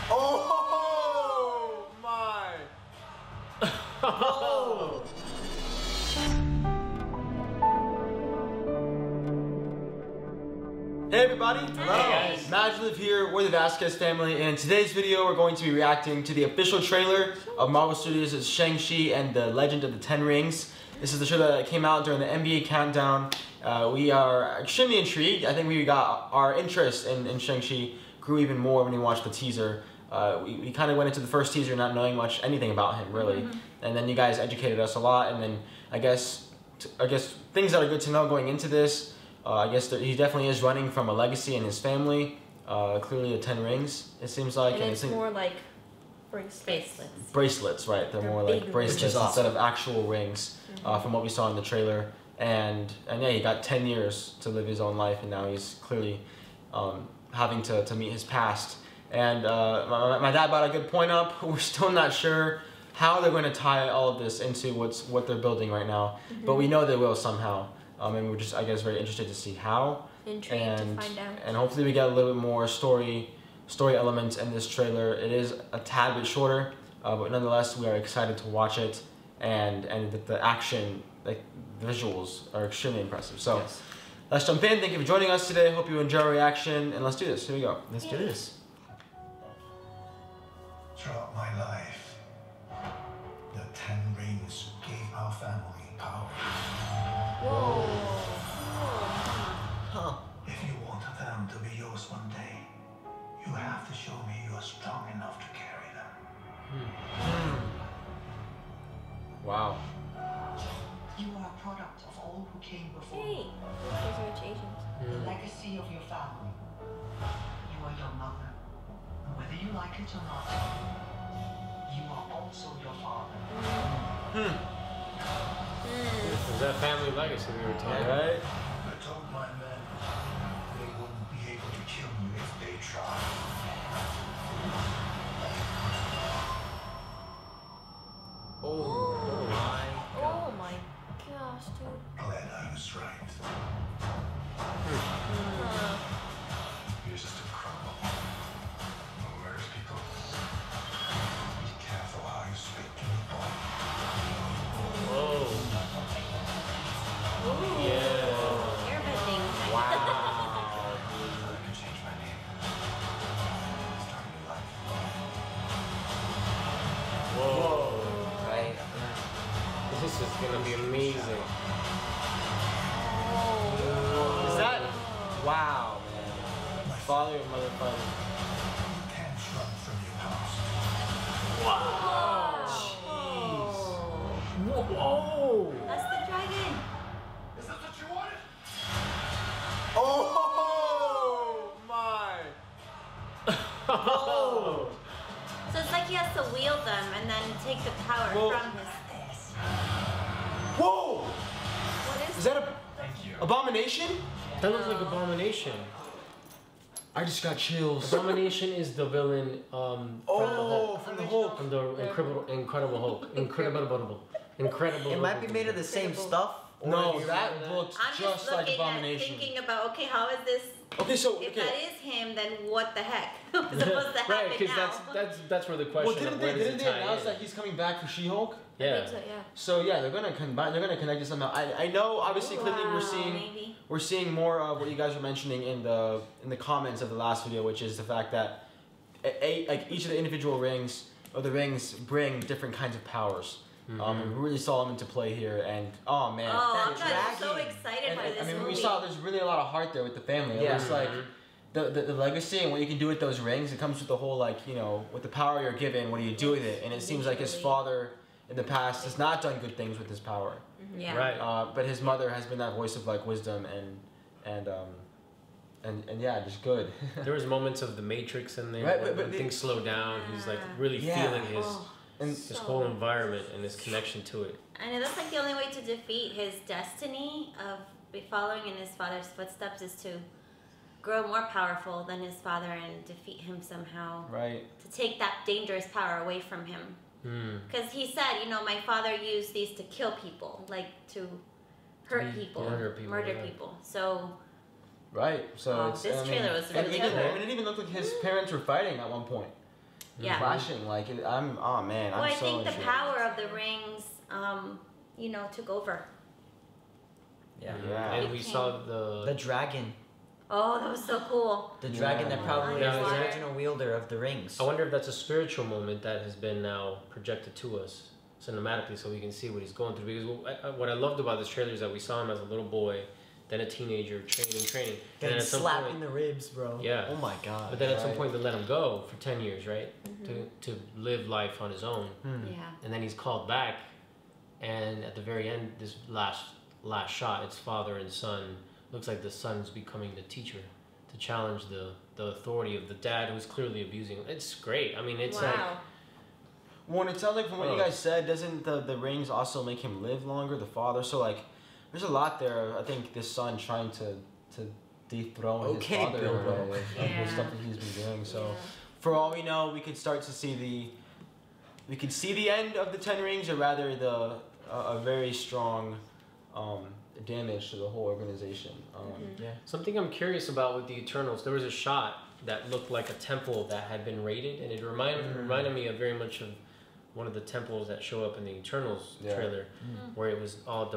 Oh my! Oh. Hey everybody! Hello! Hey guys. MaJeliv here, we're the Vasquez family, and in today's video we're going to be reacting to the official trailer of Marvel Studios' Shang Chi and the Legend of the Ten Rings. This is the show that came out during the NBA countdown. We are extremely intrigued. I think we got our interest in Shang Chi grew even more when we watched the teaser. We kind of went into the first teaser not knowing anything about him really, and then you guys educated us a lot. And then I guess things that are good to know going into this. I guess he definitely is running from a legacy in his family. Clearly the 10 rings, it seems like. And it's more like bracelets. Bracelets, right. They're more like bracelets instead of actual rings, from what we saw in the trailer. And yeah, he got 10 years to live his own life, and now he's clearly having to meet his past. And my dad brought a good point up. We're still not sure how they're going to tie all of this into what they're building right now. But we know they will somehow. And we're just, I guess, very interested to see how. Intrigued to find out. And hopefully we get a little bit more story elements in this trailer. It is a tad bit shorter, but nonetheless we are excited to watch it. And the action, like visuals, are extremely impressive. So let's jump in. Thank you for joining us today. Hope you enjoy our reaction, and let's do this. Here we go. Let's do this. Throughout my life, the 10 rings gave our family power. Whoa. Huh. If you want them to be yours one day, you have to show me you are strong enough to carry them. Wow. You are a product of all who came before. Hey, congratulations. The legacy of your family. You are your mother. And whether you like it or not, you are also your father. Is that family legacy we were talking about? Right? I told my men they wouldn't be able to kill you if they tried. Oh my Oh god. my gosh, dude. Glad I was right. You're just a criminal who murders people. Be careful how you speak to people. Whoa. Yeah. Airbending. Wow. I can change my name. Start a new life. Whoa. Right. This is gonna be amazing. Is that? Wow, man. Father and mother fighting. You can't run from your past. Whoa. That's the dragon. Is that what you wanted? Oh my! Oh. So it's like he has to wield them and then take the power Well- from his. Whoa! What Is that a Thank you. Abomination? That looks like Abomination. I just got chills. Abomination is the villain from the Hulk. From the Hulk. From the Incredible Hulk. Incredible. It might be made of the same stuff. No, that looks I'm just like looking Abomination. at thinking about, okay, how is this? Okay, so If that is him, then what the heck? What's supposed to happen Right, because now? that's where the question Well, of where does didn't it they tie announce in? that he's coming back for She-Hulk? I Yeah. think so, yeah. So yeah, they're gonna combine. They're gonna connect it somehow. I know. Obviously, clearly Maybe. we're seeing more of what you guys were mentioning in the comments of the last video, which is the fact that like each of the individual rings or the rings bring different kinds of powers. We really saw them into play here, and oh man. Oh, That I'm so dragon. excited by this I mean, movie. we saw there's really a lot of heart there with the family. It Yeah. looks like the legacy and what you can do with those rings. It comes with the whole like with the power you're given. What do you do with it? And it seems like his father in the past has not done good things with his power. Yeah. Right. But his mother has been that voice of like wisdom and yeah, just good. There was moments of the Matrix in there. Right, when but things slow down. He's like really Yeah. feeling his And his whole environment and his connection to it. I know that's like the only way to defeat his destiny of following in his father's footsteps is to grow more powerful than his father and defeat him somehow. right. To take that dangerous power away from him. Because he said, my father used these to kill people, like to hurt people, murder people. So Right. So this trailer was really and cool. it even looked like his parents were fighting at one point. Yeah. clashing. Like oh man, Well, I'm I so think the intrigued. power of the rings, you know, took over. Yeah. Yeah. And we saw The dragon. Oh, that was so cool. The dragon that probably Yeah, is the yeah. original wielder of the rings. I wonder if that's a spiritual moment that has been now projected to us cinematically, so we can see what he's going through. Because what I loved about this trailer is that we saw him as a little boy, then a teenager, training, and then Getting at some slapped point, in the ribs, bro. Yeah. Oh my god. but then at some Right. point they let him go for 10 years, right? To live life on his own. Yeah. And then he's called back, and at the very end, this last shot, it's father and son. Looks like the son's becoming the teacher to challenge the authority of the dad who's clearly abusing him. It's great. I mean, it's like, Wow. Well, it sounds like from what you guys said, doesn't the rings also make him live longer, the father? So like, there's a lot there. I think this son trying to dethrone his father in a way of the stuff that he's been doing. So, for all we know, we could start to see the end of the 10 rings, or rather a very strong damage to the whole organization. something I'm curious about with the Eternals. There was a shot that looked like a temple that had been raided, and it reminded me of very much of one of the temples that show up in the Eternals trailer, where it was all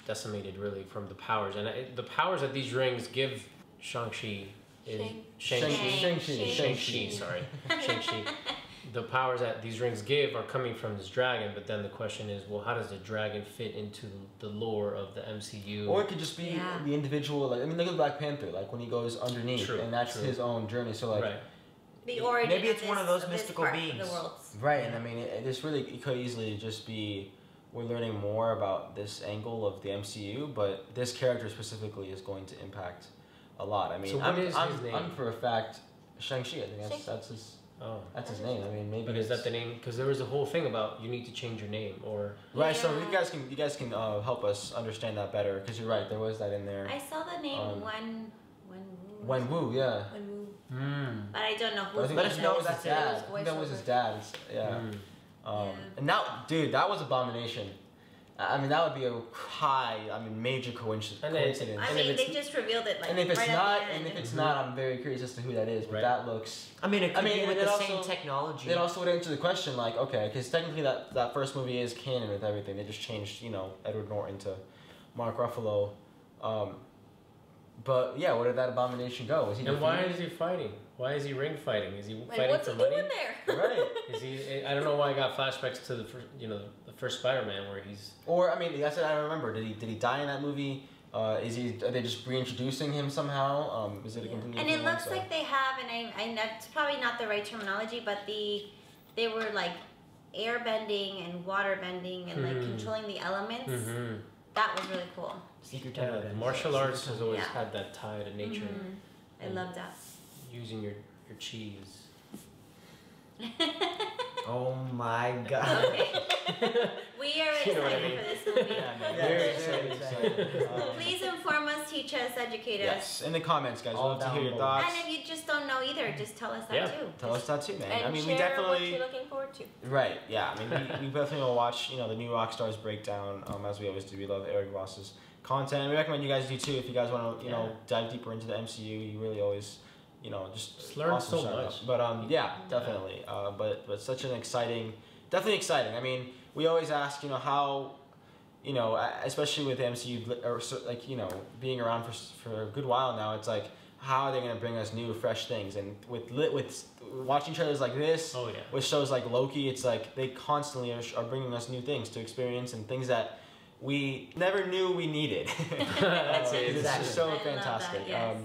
decimated really from the powers, and the powers that these rings give Shang-Chi the powers that these rings give are coming from this dragon, but then the question is, well, how does the dragon fit into the lore of the MCU? Or it could just be the individual. Like, I mean, look at Black Panther. Like when he goes underneath, and that's his own journey. So like, The origin. Maybe it's one of those mystical beings. The world. right? And I mean, it could easily just be we're learning more about this angle of the MCU, but this character specifically is going to impact a lot. I mean, So what is his name? I'm for a fact Shang-Chi. I think that's his. Oh. That's his name. I mean, maybe. But is that the name? Because there was a whole thing about you need to change your name, or right? So you guys can help us understand that better, because you're right. There was that in there. I saw the name Wenwu, yeah. But I don't know who. Let us know that's his dad. I think that was his dad. And now, dude, that was Abomination. I mean, that would be a major coincidence. I mean, they just revealed it like. And if it's right not, at the end. and if it's not, I'm very curious as to who that is. But that looks. I mean, it could be with the also, same technology. It also would answer the question, like, okay, because technically that first movie is canon with everything. They just changed, Edward Norton to Mark Ruffalo. But yeah, where did that Abomination go? Was he? And why is he fighting? Why is he ring fighting? Is he fighting what's for he money? doing there? Right. Is he? I don't know why I got flashbacks to the first Spider-Man where he's. Or I mean, that's what I remember. Did he die in that movie? Are they just reintroducing him somehow? Is it a completely? And it looks like they have, and I that's probably not the right terminology, but they were like air bending and water bending and like controlling the elements. That was really cool. Secret martial arts has always had that tie to nature. I love that. Using your cheese. Oh my god. Okay. We are excited for this movie. Very excited. Please inform us, teach us, educate us. Yes, in the comments, guys. We'd love to hear your download. thoughts. And if you just don't know either, just tell us that too. Tell us that too, man. And I mean, share we definitely. what you're looking forward to. Right. Yeah. I mean, we definitely will watch. The new Rockstars breakdown. As we always do. We love Eric Ross's content. We recommend you guys do too. If you guys want to, dive deeper into the MCU, you really always, just learn awesome so much. But definitely. But such an definitely exciting. I mean, we always ask, how, especially with the MCU, or like, being around for a good while now. It's like, how are they going to bring us new, fresh things? And with watching trailers like this, with shows like Loki, it's like they constantly are bringing us new things to experience and things that we never knew we needed. That's it. It's just so fantastic. That,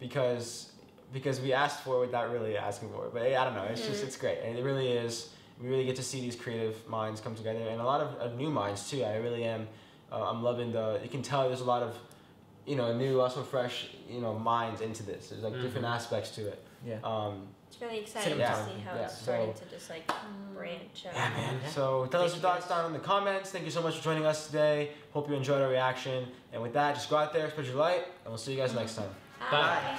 yes. Because we asked for it without really asking for it. But I don't know. It's just it's great, and it really is. We really get to see these creative minds come together, and a lot of new minds too. I really am. I'm loving you can tell there's a lot of, new, also fresh, minds into this. There's like different aspects to it. Yeah. It's really exciting to see how it's starting to just like branch out. Yeah, man. So tell us your thoughts down in the comments. Thank you so much for joining us today. Hope you enjoyed our reaction. And with that, just go out there, spread your light, and we'll see you guys next time. Bye.